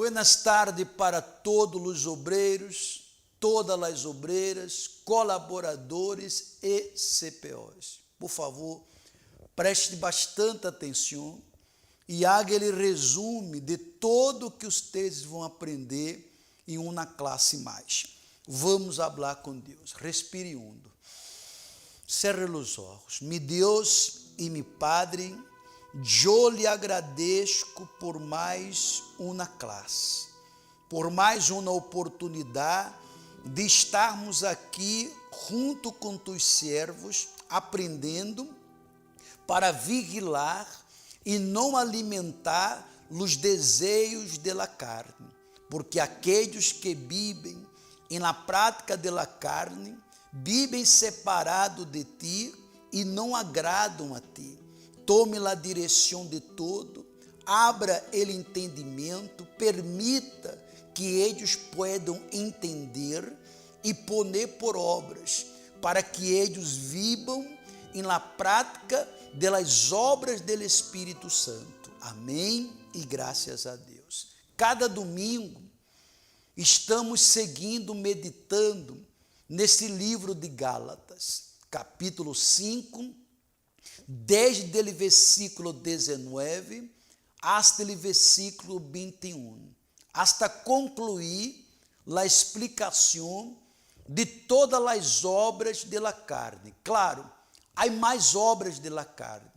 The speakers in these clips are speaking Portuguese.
Buenas tardes para todos os obreiros, todas as obreiras, colaboradores e CPOs. Por favor, preste bastante atenção e haga ele resumo de tudo que vocês vão aprender em uma classe mais. Vamos falar com Deus. Respire fundo. Cerre os olhos. Mi Deus e mi Padre, eu lhe agradeço por mais uma classe, por mais uma oportunidade de estarmos aqui junto com tus servos, aprendendo para vigilar e não alimentar os desejos da carne, porque aqueles que vivem na prática da carne vivem separados de ti e não agradam a ti. Tome a direção de todo, abra o entendimento, permita que eles possam entender e poner por obras, para que eles vivam na prática das obras do Espírito Santo. Amém e graças a Deus. Cada domingo estamos seguindo, meditando nesse livro de Gálatas, capítulo 5, desde o versículo 19 até o versículo 21, hasta concluir a explicação de todas as obras da carne. Claro, há mais obras da carne,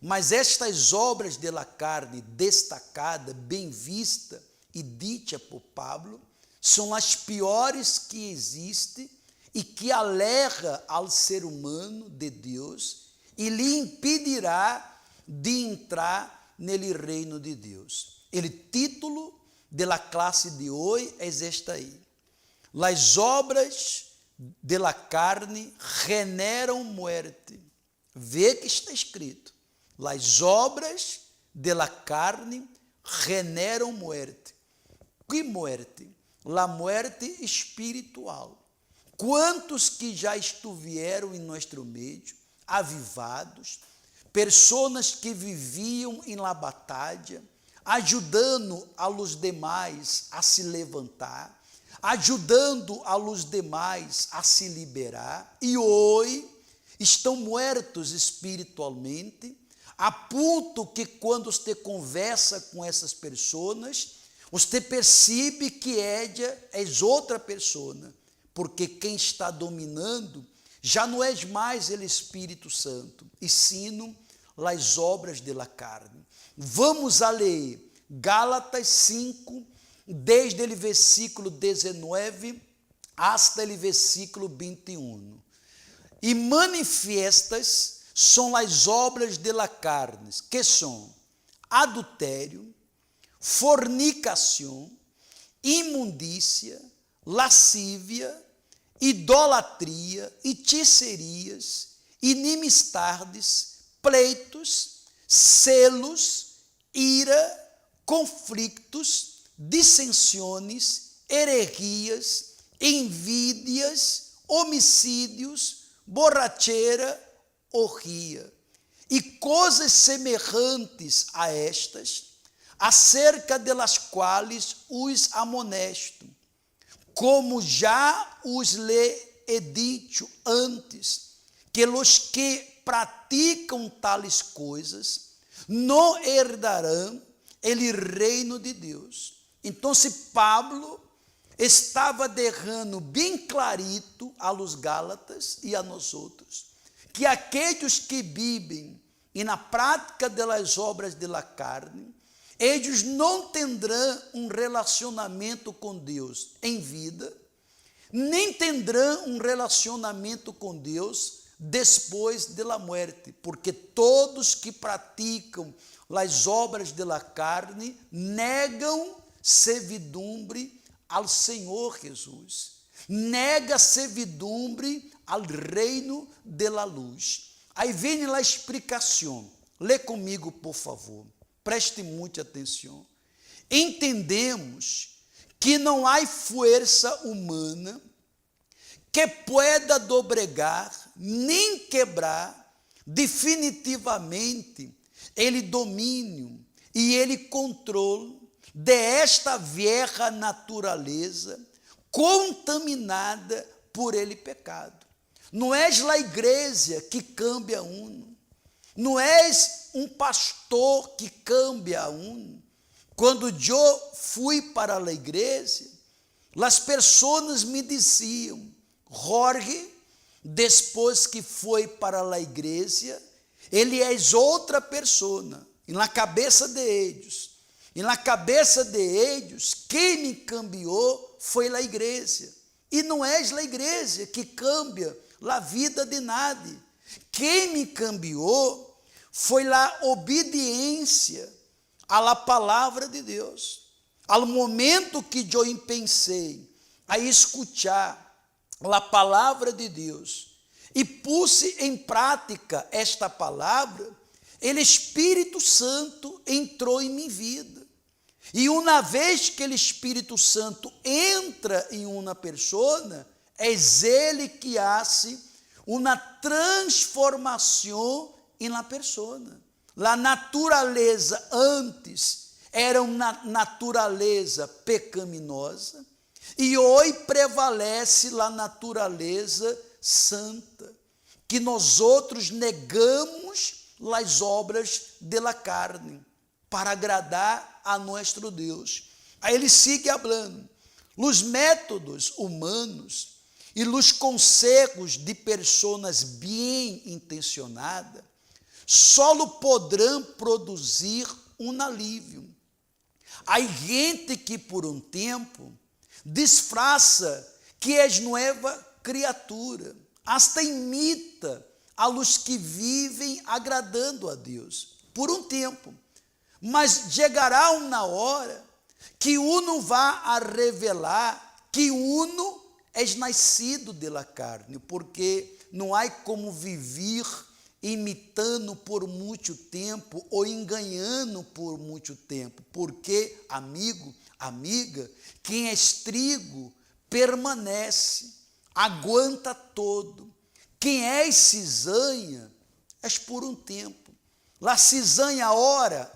mas estas obras da carne destacadas, bem vistas e ditas por Pablo, são as piores que existem e que alerra ao ser humano de Deus e lhe impedirá de entrar nele reino de Deus. O título da classe de hoje é esta aí: Las obras de la carne generam muerte. Vê que está escrito: Las obras de la carne generam muerte. Que muerte? La muerte espiritual. Quantos que já estiveram em nosso meio, avivados, pessoas que viviam em la batalha, ajudando a los demais a se levantar, ajudando a los demais a se liberar, e hoje estão mortos espiritualmente, a ponto que quando você conversa com essas pessoas, você percebe que ela é outra pessoa, porque quem está dominando já não é mais o Espírito Santo, e sim as obras da carne. Vamos a ler Gálatas 5, desde o versículo 19 até o versículo 21. E manifestas são as obras da carne, que são adultério, fornicação, imundícia, lascívia, idolatria, hechicerias, inimistades, pleitos, celos, ira, conflitos, dissensões, heresias, envídias, homicídios, borrachera, orgia e coisas semelhantes a estas, acerca delas quais os amonesto, como já os lhe he dito antes, que os que praticam tales coisas não herdarão o reino de Deus. Então, se Pablo estava derrando bem clarito a los Gálatas e a nós outros, que aqueles que vivem e na prática das obras da carne, eles não terão um relacionamento com Deus em vida, nem terão um relacionamento com Deus depois da morte, porque todos que praticam as obras da carne negam servidumbre ao Senhor Jesus, nega servidumbre ao reino da luz. Aí vem a explicação. Lê comigo, por favor. Preste muita atenção. Entendemos que não há força humana que pueda dobregar nem quebrar definitivamente ele domínio e ele controle de esta vieja naturaleza contaminada por ele pecado. Não és a igreja que cambia uno, não és um pastor que cambia uno. Quando eu fui para a igreja, as pessoas me diziam: Jorge, depois que foi para a igreja, ele é outra pessoa. E na cabeça de eles, quem me cambiou foi a igreja. E não és a igreja que cambia a vida de nadie. Quem me cambiou foi a obediência à palavra de Deus. Ao momento que eu pensei a escutar a palavra de Deus e puse em prática esta palavra, o Espírito Santo entrou em minha vida. E uma vez que o Espírito Santo entra em uma pessoa, é ele que hace uma transformação na pessoa. A natureza antes era uma natureza pecaminosa e hoje prevalece a natureza santa, que nós outros negamos as obras da carne para agradar a nosso Deus. Aí ele sigue falando: os métodos humanos e os conselhos de pessoas bem intencionadas só poderão produzir um alívio. Há gente que por um tempo disfarça que és nova criatura, hasta imita a los que vivem agradando a Deus por um tempo, mas chegará uma hora que uno vá a revelar que uno é nascido da carne, porque não há como viver imitando por muito tempo ou enganando por muito tempo, porque, amigo, amiga, quem é trigo permanece, aguenta todo. Quem é cisanha, é por um tempo. La cisanha ora.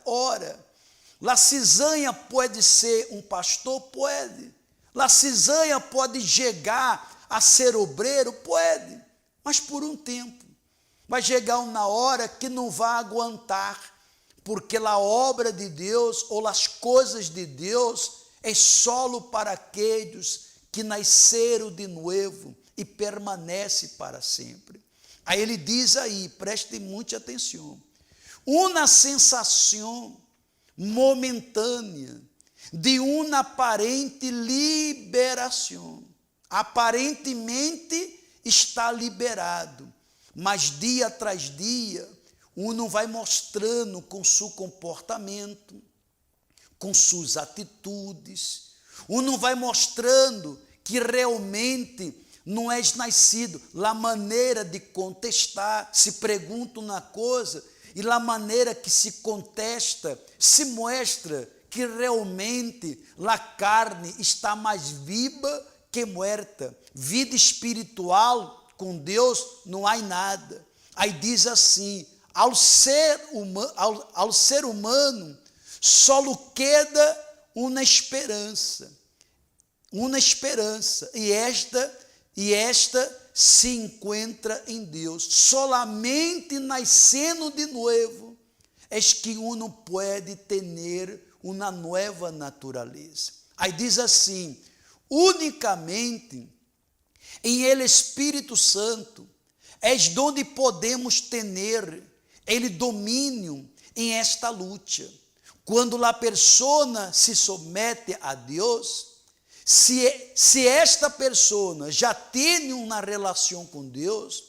La cisanha pode ser um pastor? Pode. La cisanha pode chegar a ser obreiro? Pode, mas por um tempo. Vai chegar uma hora que não vai aguentar, porque a obra de Deus ou as coisas de Deus é solo para aqueles que nasceram de novo e permanece para sempre. Aí ele diz aí, preste muita atenção: uma sensação momentânea de uma aparente liberação. Aparentemente está liberado, mas dia tras dia, uno vai mostrando com seu comportamento, com suas atitudes, uno vai mostrando que realmente não és nascido. A maneira de contestar, se pergunta uma coisa, e a maneira que se contesta, se mostra que realmente a carne está mais viva que morta. Vida espiritual com Deus não há nada. Aí diz assim: ao ser humano só queda uma esperança, e esta se encontra em Deus. Solamente nascendo de novo é que uno pode ter uma nova natureza. Aí diz assim: unicamente em Ele Espírito Santo é onde podemos ter ele domínio em esta luta. Quando a pessoa se submete a Deus, se esta pessoa já tem uma relação com Deus,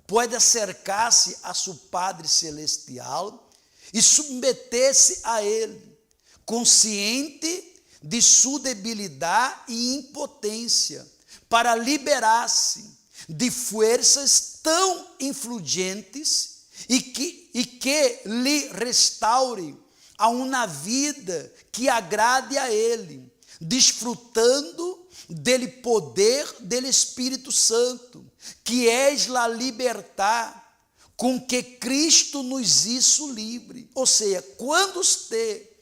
pode acercar-se a seu Padre Celestial e submeter-se a Ele, consciente de sua debilidade e impotência, para liberar-se de forças tão influentes e que lhe restaure a uma vida que agrade a Ele, desfrutando dele poder do Espírito Santo, que és a libertar com que Cristo nos hizo livre. Ou seja, quando você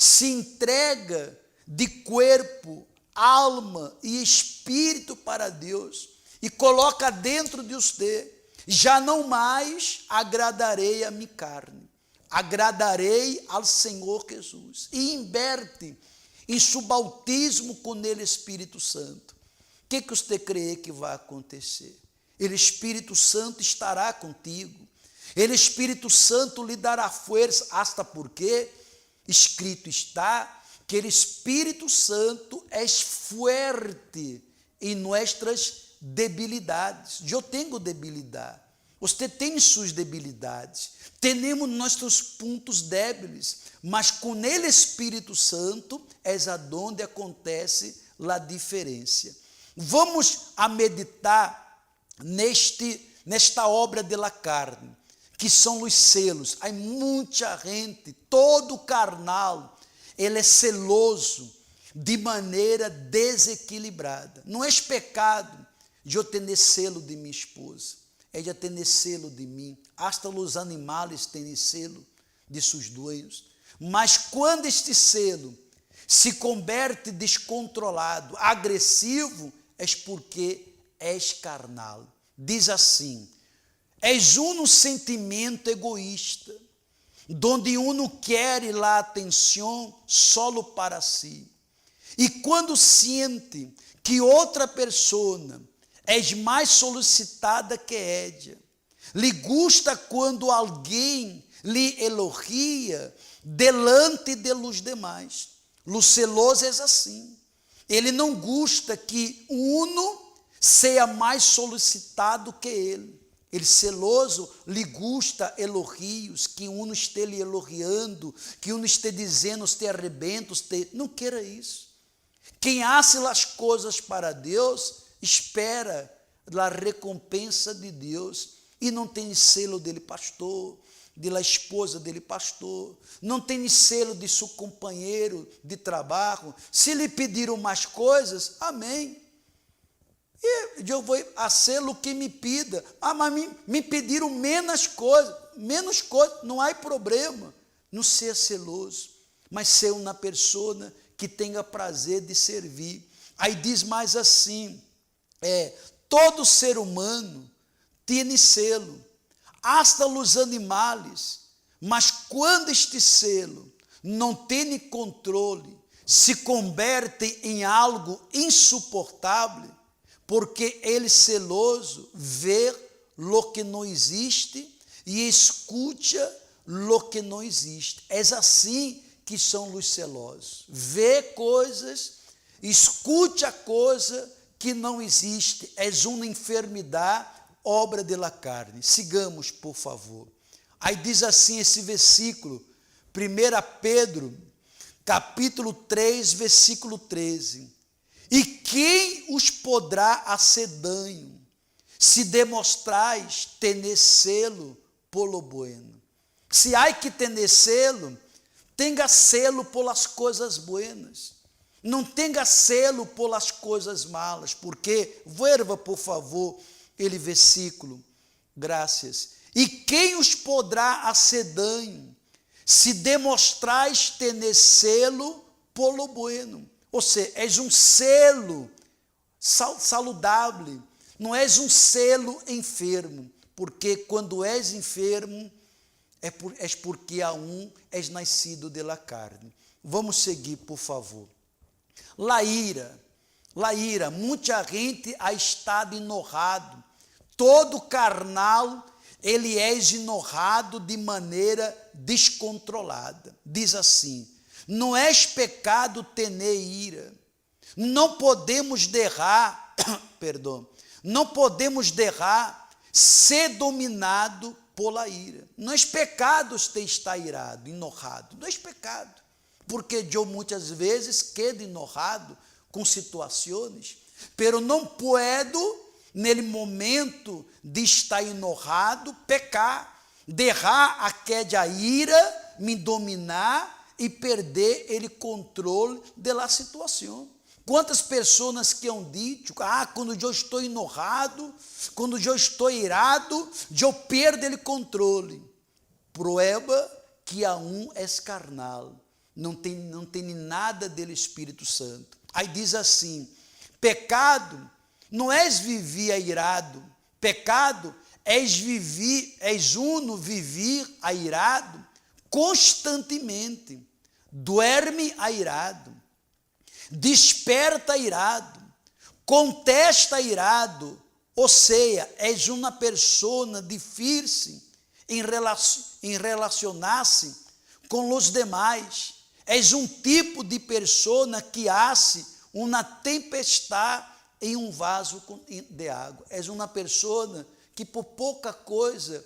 se entrega de corpo, alma e espírito para Deus e coloca dentro de você, já não mais agradarei a minha carne, agradarei ao Senhor Jesus, e inverte em seu bautismo com ele Espírito Santo. O que você crê que vai acontecer? Ele Espírito Santo estará contigo, ele Espírito Santo lhe dará força, hasta porque escrito está que ele Espírito Santo é forte em nossas debilidades. Eu tenho debilidade, você tem suas debilidades, temos nossos pontos débiles, mas com ele Espírito Santo é aonde acontece a diferença. Vamos a meditar nesta obra de la carne, que são os selos. Há muita gente, todo carnal, ele é celoso de maneira desequilibrada. Não é pecado eu ter selo de minha esposa, é de ter selo de mim. Hasta os animais têm selo de seus dueños. Mas quando este selo se converte descontrolado, agressivo, é porque és carnal. Diz assim: és um sentimento egoísta, donde uno quer a atenção solo para si. E quando sente que outra pessoa é mais solicitada que ella, lhe gusta quando alguém lhe elogia delante de los demais. O celoso é assim. Ele não gosta que uno seja mais solicitado que ele. Ele celoso lhe gusta elogios, que uno esteja lhe elogiando, que uno esteja dizendo os te arrebentos, não queira isso. Quem hace as coisas para Deus, espera a recompensa de Deus, e não tem selo dele pastor, de la esposa dele pastor, não tem selo de seu companheiro de trabalho. Se lhe pediram mais coisas, amém. E eu vou a selo que me pida. Mas me pediram menos coisas, não há problema. Não seja celoso, mas seja uma pessoa que tenha prazer de servir. Aí diz mais assim, todo ser humano tem selo, hasta os animais, mas quando este selo não tem controle, se converte em algo insuportável, porque ele celoso vê lo que não existe e escuta lo que não existe. É assim que são os celosos. Vê coisas, escuta coisa que não existe. É uma enfermidade, obra de la carne. Sigamos, por favor. Aí diz assim esse versículo, 1 Pedro, capítulo 3, versículo 13. E quem os poderá fazer danho, se demonstrais tener selo polo bueno? Se há que tener selo, tenha selo pelas coisas buenas, não tenha selo pelas coisas malas, porque, vuelva por favor, ele versículo, graças. E quem os poderá fazer danho, se demonstrais tener selo polo bueno? Ou seja, és um selo saudável, não és um selo enfermo, porque quando és enfermo, és porque és nascido de la carne. Vamos seguir, por favor. La ira, muita gente ha estado enojado, todo carnal, ele é enojado de maneira descontrolada. Diz assim, não é pecado ter ira, não podemos deixar, não podemos deixar ser dominado pela ira. Não é pecado ter estar irado, enojado, não é pecado, porque eu muitas vezes quedo enojado com situações, pero não puedo, nele momento de estar enojado, pecar, deixar aquela ira me dominar e perder ele controle da situação. Quantas pessoas que han dito, quando eu estou enojado, quando eu estou irado, eu perdo ele controle. Prueba que é carnal. não tem nada dele Espírito Santo. Aí diz assim, pecado não és viver airado, pecado és uno viver airado constantemente, dorme airado, desperta airado, contesta airado, ou seja, és uma pessoa difícil em relacionar-se com os demais, és um tipo de pessoa que hace uma tempestade em um vaso de água, és uma pessoa que por pouca coisa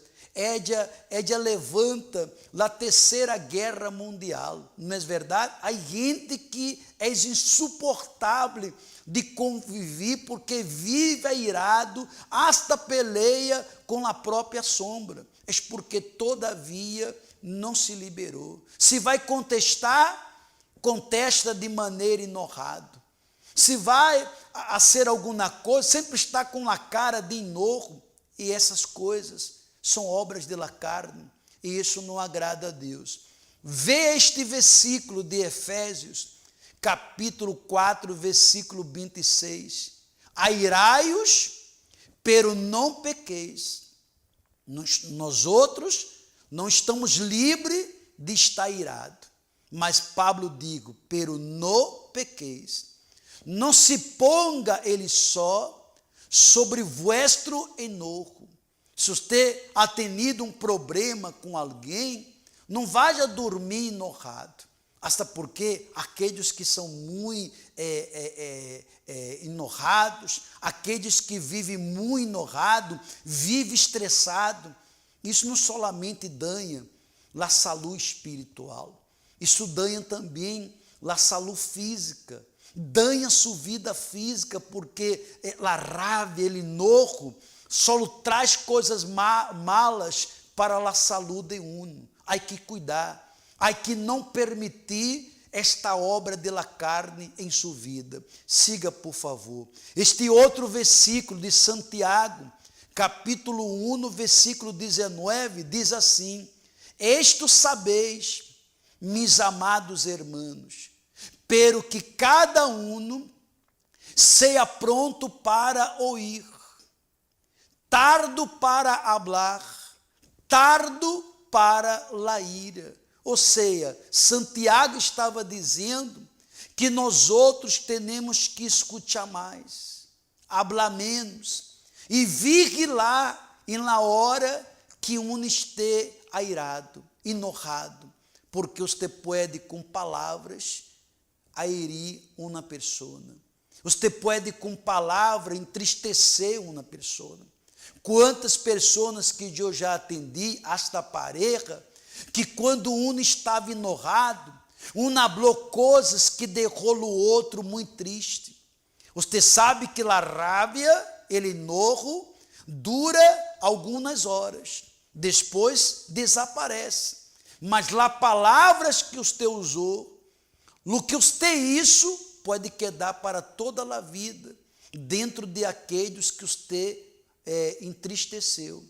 levanta a terceira guerra mundial, não é verdade? Há gente que é insuportável de conviver porque vive irado, hasta peleia com a própria sombra, é porque todavia não se liberou. Se vai contestar, contesta de maneira enojada. Se vai a ser alguma coisa, sempre está com a cara de enojo, e essas coisas são obras de la carne, e isso não agrada a Deus. Vê este versículo de Efésios, capítulo 4, versículo 26. Airai-os, pero não pequeis. Nós outros não estamos livres de estar irado, mas Pablo digo, pero não pequeis. Não se ponga ele só sobre vuestro enojo. Se você ha tenido um problema com alguém, não vá dormir enojado. Hasta porque aqueles que são muito enojados, aqueles que vivem muito enojados, vivem estressados, isso não solamente danha a saúde espiritual, isso danha também a saúde física, danha sua vida física, porque a raiva, o enojo, só traz coisas malas para a saúde de uno. Há que cuidar, há que não permitir esta obra de la carne em sua vida. Siga, por favor. Este outro versículo de Santiago, capítulo 1, versículo 19, diz assim: Esto sabeis, mis amados hermanos, pero que cada um seja pronto para ouvir, tardo para hablar, tardo para la ira. Ou seja, Santiago estava dizendo que nós outros temos que escutar mais, hablar menos e vigilar na hora que um esteja airado, enojado, porque você pode com palavras aerir uma pessoa. Você pode com palavra entristecer uma pessoa. Quantas pessoas que eu já atendi, hasta pareja, que quando um estava enojado, um falou coisas que deixou o outro muito triste. Você sabe que a raiva, o enojo, dura algumas horas, depois desaparece. Mas as palavras que você usou, o que você isso pode quedar para toda a vida, dentro de aqueles que você entristeceu.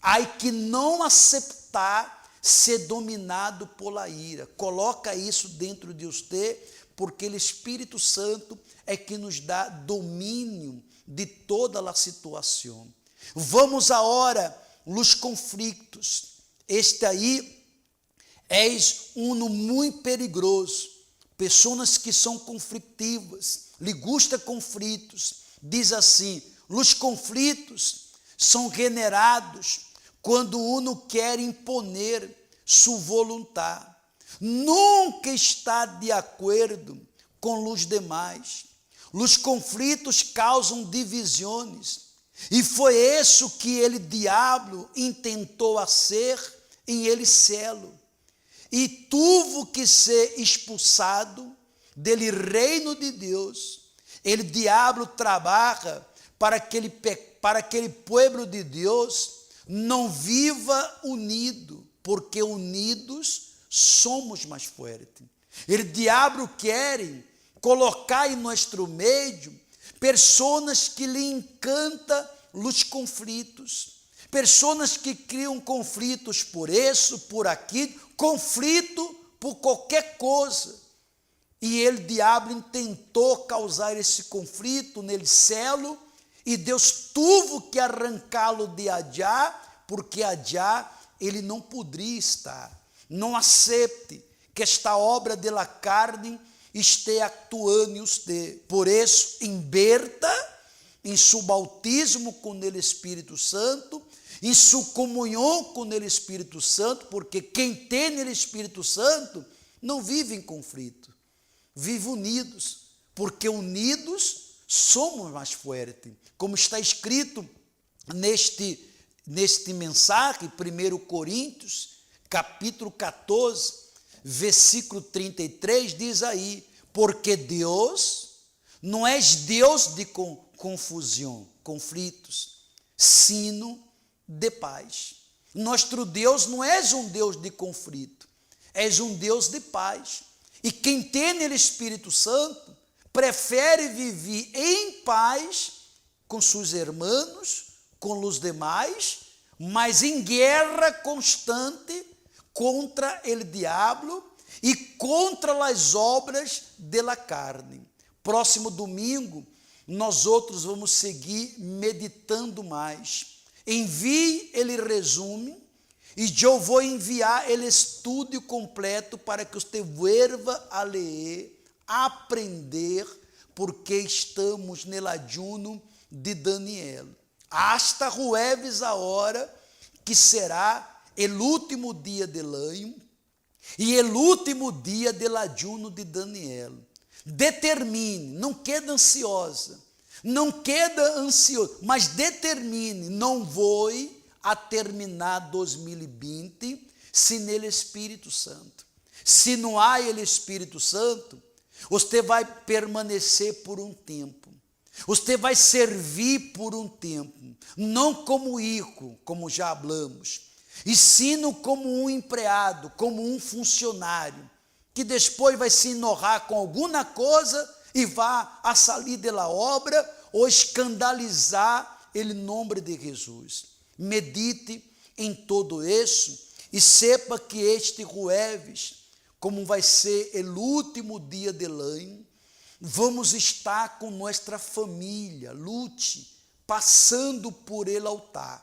Há que não aceitar ser dominado pela ira. Coloca isso dentro de você, porque o Espírito Santo é que nos dá domínio de toda a situação. Vamos agora nos conflitos. Este aí é muito perigoso. Pessoas que são conflitivas, lhe gusta conflitos. Diz assim: os conflitos são generados quando uno quer imponer sua vontade, nunca está de acordo com os demais. Os conflitos causam divisões, e foi isso que ele, diabo, intentou fazer em ele céu, e teve que ser expulsado dele reino de Deus. Ele, diabo, trabalha para aquele povo de Deus não viva unido, porque unidos somos mais fortes. O diabo quer colocar em nosso meio pessoas que lhe encantam os conflitos, pessoas que criam conflitos por isso, por aquilo, conflito por qualquer coisa. E ele, diabo, tentou causar esse conflito nele, celo, e Deus teve que arrancá-lo de Adá, porque Adá ele não poderia estar. Não acerte que esta obra da carne esteja atuando em você. Por isso, inverta em seu bautismo com o Espírito Santo, em sua comunhão com o Espírito Santo, porque quem tem o Espírito Santo não vive em conflito, vive unidos, porque unidos somos mais fortes. Como está escrito neste mensagem, 1 Coríntios, capítulo 14, versículo 33, diz aí, porque Deus não é Deus de confusão, conflitos, sino de paz. Nosso Deus não é um Deus de conflito, é um Deus de paz. E quem tem o Espírito Santo prefere viver em paz com seus irmãos, com os demais, mas em guerra constante contra o diabo e contra as obras da carne. Próximo domingo, nós outros vamos seguir meditando mais. Envie ele resume e eu vou enviar ele estudo completo para que você vuelva a ler, a aprender, porque estamos no ayuno de Daniel. Hasta jueves a hora que será o último dia del año e o último dia del ayuno de Daniel. Determine, não queda ansiosa, não queda ansioso, mas determine, não vou a terminar 2020 sem o Espírito Santo. Se não há o Espírito Santo, você vai permanecer por um tempo, você vai servir por um tempo, não como hijo, como já falamos, e sim como um empregado, como um funcionário, que depois vai se enojar com alguma coisa e vai a sair da obra ou escandalizar o nome de Jesus. Medite em todo isso e sepa que este jueves, como vai ser o último dia do ano, vamos estar com nossa família, lute, passando por ele altar.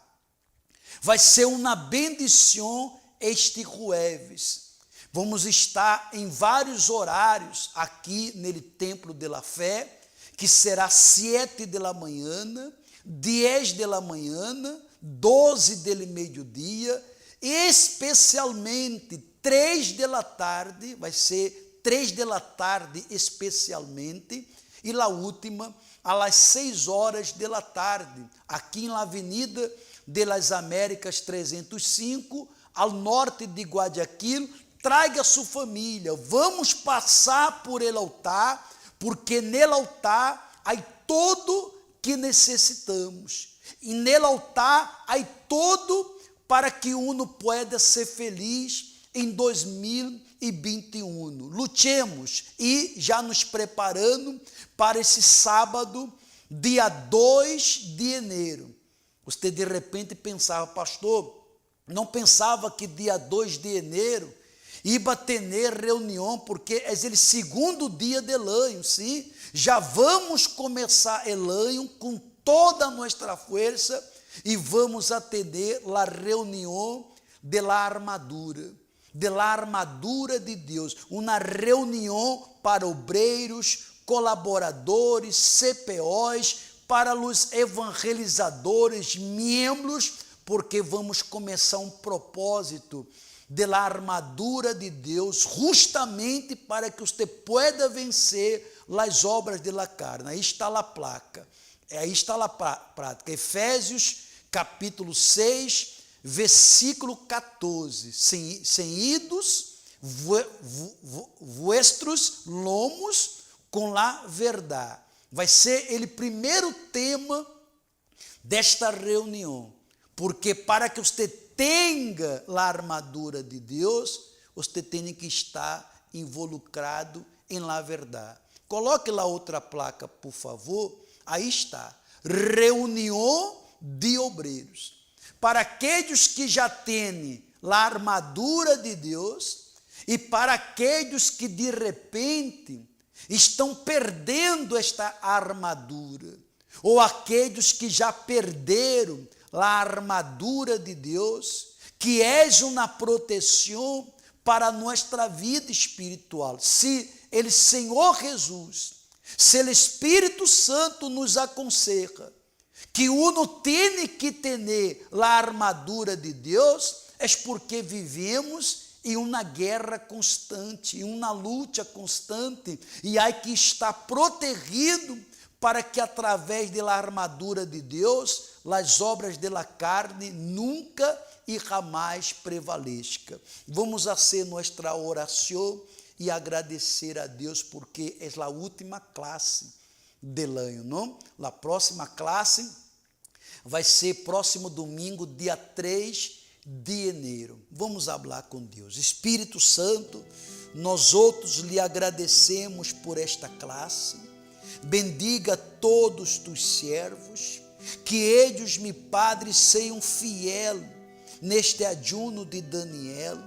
Vai ser uma bendição este jueves. Vamos estar em vários horários aqui no Templo de la Fé, que será 7 da manhã, 10 da manhã, 12 do meio-dia, especialmente 3 da tarde, vai ser 3 da tarde especialmente, e a última, às 6 horas da tarde, aqui na Avenida de las Américas 305, ao norte de Guayaquil. Traga sua família, vamos passar por ele altar, porque nele altar há tudo que necessitamos, e nele altar há tudo para que uno pueda ser feliz em 2021. Lutemos e já nos preparando para esse sábado, dia 2 de janeiro. Você de repente pensava, pastor, não pensava que dia 2 de janeiro iba ter reunião, porque é o segundo dia do ano, sim? Já vamos começar o ano com toda a nossa força e vamos atender a reunião de la armadura de Deus, uma reunião para obreiros, colaboradores, CPOs, para os evangelizadores, membros, porque vamos começar um propósito de la armadura de Deus, justamente para que você pueda vencer as obras de la carne. Aí está a placa, aí está a prática. Efésios, capítulo 6, versículo 14. Ceñidos vuestros lomos com la verdade. Vai ser o primeiro tema desta reunião, porque para que você tenha a armadura de Deus, você tem que estar involucrado em la verdade. Coloque lá outra placa, por favor. Aí está. Reunião de obreiros. Para aqueles que já têm a armadura de Deus E para aqueles que de repente estão perdendo esta armadura, ou aqueles que já perderam a armadura de Deus, que é uma proteção para nossa vida espiritual. Se o Senhor Jesus, se o Espírito Santo nos aconselha que uno tem que ter a armadura de Deus, é porque vivemos em uma guerra constante, em uma luta constante, e há que estar protegido para que através da armadura de Deus, as obras da carne nunca e jamais prevaleçam. Vamos fazer nossa oração e agradecer a Deus, porque é a última classe do ano, não? A próxima classe vai ser próximo domingo, dia 3 de janeiro. Vamos falar com Deus. Espírito Santo, nós outros lhe agradecemos por esta classe. Bendiga todos tus servos, que eles, meu Padre, sejam fiel neste ajuno de Daniel,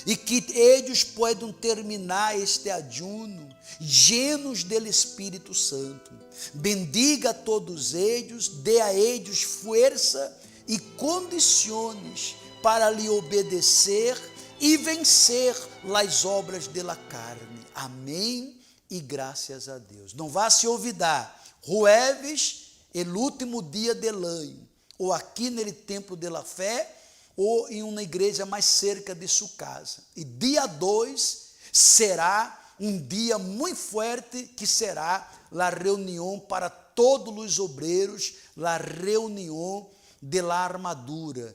e que eles possam terminar este ajuno llenos do Espírito Santo. Bendiga todos eles, dê a eles força e condições para lhe obedecer e vencer as obras da carne. Amém. E graças a Deus. Não vá se olvidar, jueves, o último dia do ano, ou aqui no Templo de la Fé, ou em uma igreja mais cerca de sua casa. E dia 2 será um dia muito forte, que será a reunião para todos os obreiros, a reunião de la armadura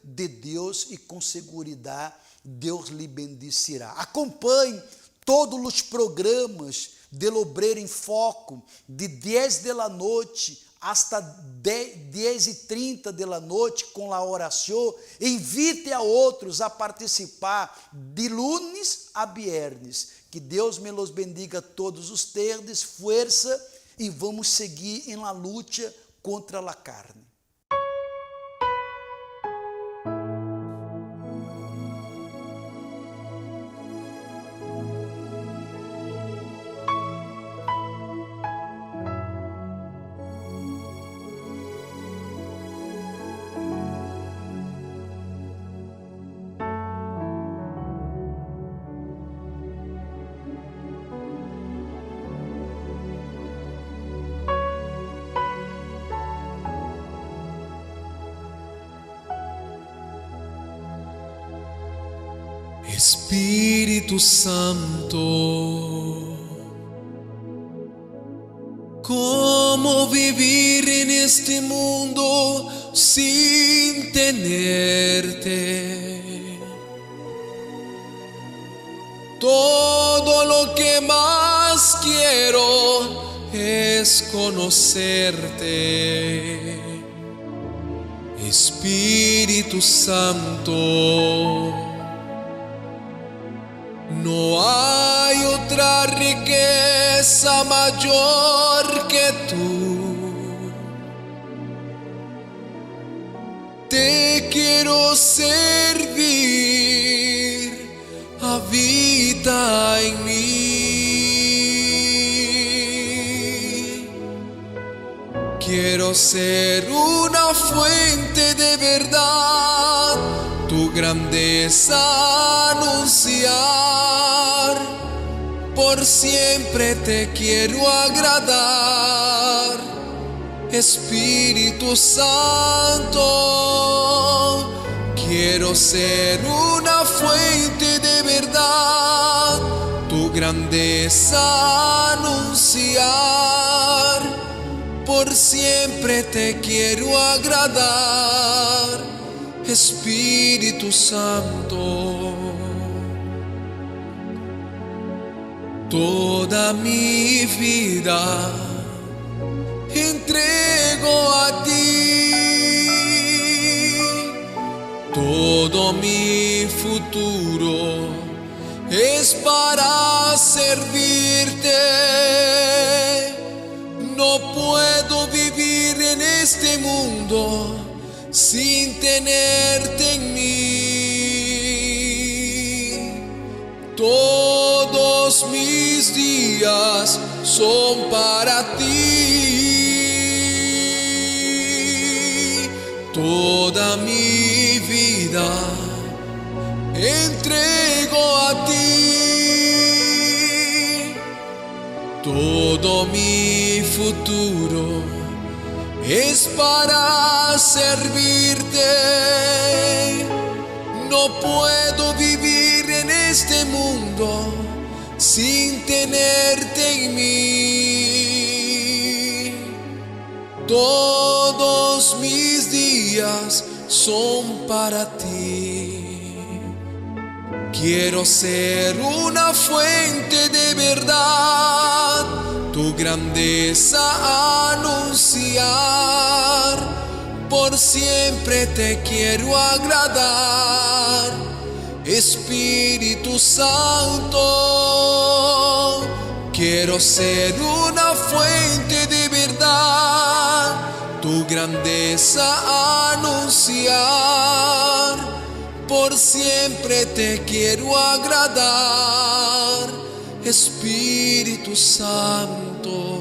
de Deus, e com segurança Deus lhe bendecirá. Acompanhe todos os programas do Obreiro em Foco, de 10 da noite hasta 10h30 da noite, com a oração. Invite a outros a participar de lunes a viernes. Que Deus me los bendiga todos os terdes, força, e vamos seguir em la luta contra a carne. Espírito Santo, ¿cómo vivir en este mundo sin tenerte? Todo lo que más quiero es conocerte. Espíritu Santo, no hay otra riqueza mayor que tú. Te quiero servir, habita en mí. Quiero ser una fuente de verdad, tu grandeza anunciar, por siempre te quiero agradar. Espíritu Santo, quiero ser una fuente de verdad, tu grandeza anunciar, por siempre te quiero agradar. Espíritu Santo, toda mi vida entrego a ti, todo mi futuro es para servirte. No puedo vivir en este mundo sin tenerte en mí. Todos mis días son para ti. Toda mi vida entrego a ti. Todo mi futuro es para servirte. No puedo vivir en este mundo sin tenerte en mí. Todos mis días son para ti. Quiero ser una fuente de verdad, tu grandeza anunciar. Por siempre te quiero agradar, Espíritu Santo. Quiero ser una fuente de verdad, tu grandeza anunciar. Por siempre te quiero agradar, Espíritu Santo.